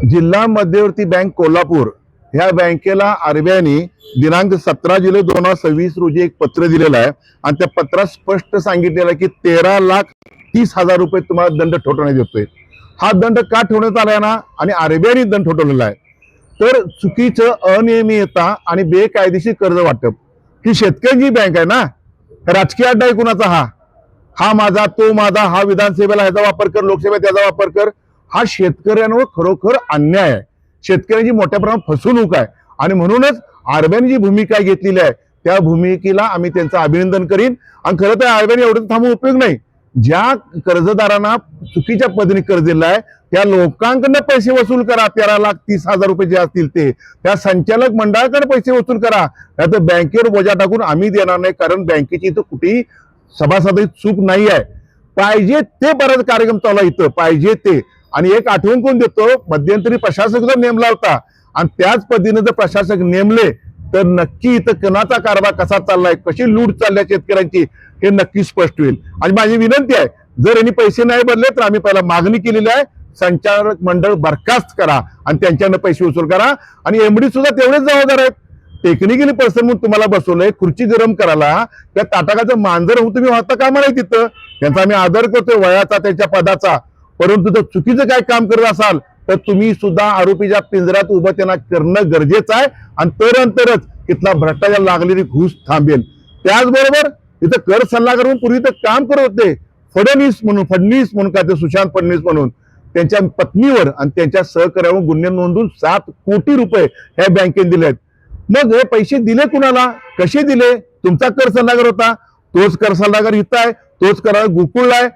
जिल्हा मध्यवर्ती बँक कोल्हापूर ह्या बँकेला आरबीआयने दिनांक 17 जुलै 2026 रोजी एक पत्र दिलेलं आहे आणि त्या पत्रात स्पष्ट सांगितलेलं आहे की 13,30,000 रुपये तुम्हाला दंड ठोठवण्यात येतोय। हा दंड का ठेवण्यात आलाय ना आणि आरबीआयने दंड ठोठवलेला आहे तर चुकीचं अनियमितता आणि बेकायदेशीर कर्ज वाटप। ही शेतकऱ्यांची बँक आहे ना, राजकीय अड्डा आहे कुणाचा? हा माझा तो माझा, हा विधानसभेला ह्याचा वापर कर, लोकसभेत त्याचा वापर कर। हा शेतकऱ्यांवर खरोखर अन्याय आहे, शेतकऱ्यांची मोठ्या प्रमाणात फसवणूक आहे आणि म्हणूनच आरबीआयने जी भूमिका घेतलेली आहे त्या भूमिकेला आम्ही त्यांचं अभिनंदन करीन। आणि खरं तर आरबीआयने एवढं थांबून उपयोग नाही, ज्या कर्जदारांना चुकीच्या पद्धतीने कर्ज दिलं आहे त्या लोकांकडनं पैसे वसूल करा। 13,30,000 रुपये जे असतील ते त्या संचालक मंडळाकडे पैसे वसूल करा, तर बँकेवर बोजा टाकून आम्ही देणार नाही, कारण बँकेची इथं कुठेही सभासद चूक नाही आहे। पाहिजे ते बराच कार्यक्रम चालू इथं पाहिजे ते। आणि एक आठवण कोण देतो, मध्यंतरी प्रशासक जर नेमला होता आणि त्याच पद्धतीने जर प्रशासक नेमले तर नक्की इथं कोणाचा कारभार कसा चाललाय, कशी लूट चालल्या शेतकऱ्यांची हे नक्की स्पष्ट होईल। आणि माझी विनंती आहे, जर यांनी पैसे नाही भरले तर आम्ही पहिला मागणी केलेली आहे, संचालक मंडळ बरखास्त करा आणि त्यांच्याकडनं पैसे वसूल करा। आणि एमडी सुद्धा तेवढेच जबाबदार आहेत। टेक्निकली पर्सन म्हणून तुम्हाला बसवलंय खुर्ची गरम करायला, त्या ताटाकाचं मांजर होऊन तुम्ही होता कामा नाही तिथं। त्यांचा आम्ही आदर करतोय वयाचा, त्यांच्या पदाचा, परंतु जर चुकीचं काय काम करत असाल तर तुम्ही सुद्धा आरोपीच्या पिंजऱ्यात उभं त्यांना करणं गरजेचं आहे आणि तरच इथला भ्रष्टाचार लागलेली घुस थांबेल। त्याचबरोबर इथं कर सल्लागार म्हणून पूर्वी तर काम करत होते फडणवीस म्हणून काय ते सुशांत फडणवीस म्हणून, त्यांच्या पत्नीवर आणि त्यांच्या सहकार्यावर गुन्हे नोंदवून 7 कोटी रुपये ह्या बँकेने दिले आहेत। मग हे पैसे दिले कुणाला, कसे दिले? तुमचा कर सल्लागार होता, तोच कर सल्लागार इथं आहे, तोच कर गोकुळला आहे।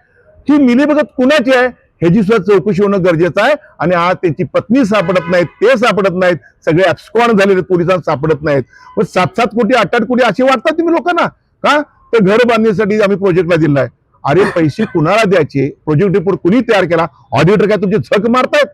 ही मिलीभगत कुणाची आहे ह्याची सुद्धा चौकशी होणं गरजेचं आहे। आणि आज त्यांची पत्नी सापडत नाहीत, ते सापडत नाहीत, सगळे ॲब्स्कॉन्ड झालेले पोलिसांना सापडत नाहीत। मग 7-7 कोटी 8-8 कोटी असे वाटतात तुम्ही लोकांना का? तर घर बांधण्यासाठी आम्ही प्रोजेक्टला दिलाय। अरे पैसे कुणाला द्यायचे, प्रोजेक्ट रिपोर्ट कुणी तयार केला? ऑडिटर काय तुमचे झक मारतायत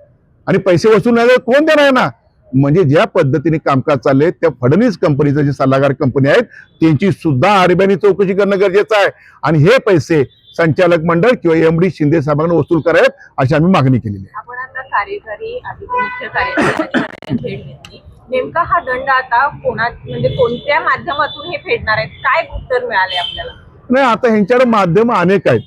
आणि पैसे वसूल नाही कोण देणार ना? म्हणजे ज्या पद्धतीने कामकाज चालले त्या फडणवीस कंपनीचे जे सल्लागार कंपनी आहेत त्यांची सुद्धा आरबीआयने चौकशी करणं गरजेचं आहे आणि हे पैसे संचालक मंडळ किंवा एमडी शिंदे साहेबांना वसूल करावेत अशी आम्ही मागणी केलेली आहे। आपण आता कार्यकारी मुख्य कार्यकारी अधिकाऱ्यांची भेट घेतली, नेमका हा दंड आता म्हणजे कोणत्या माध्यमातून हे फेडणार आहेत, काय उत्तर मिळाले आपल्याला? नाही, आता ह्यांच्याकडे माध्यम अनेक आहेत,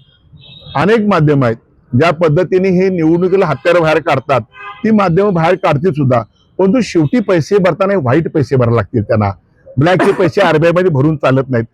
अनेक माध्यम आहेत। ज्या पद्धतीने हे निवडणुकीला हत्यारं बाहेर काढतात ती माध्यमं बाहेर काढतील सुद्धा, परंतु शेवटी पैसे भरताना व्हाईट पैसे भरावे लागतील, त्यांना ब्लॅकचे पैसे आरबीआय मध्ये भरून चालत नाहीत।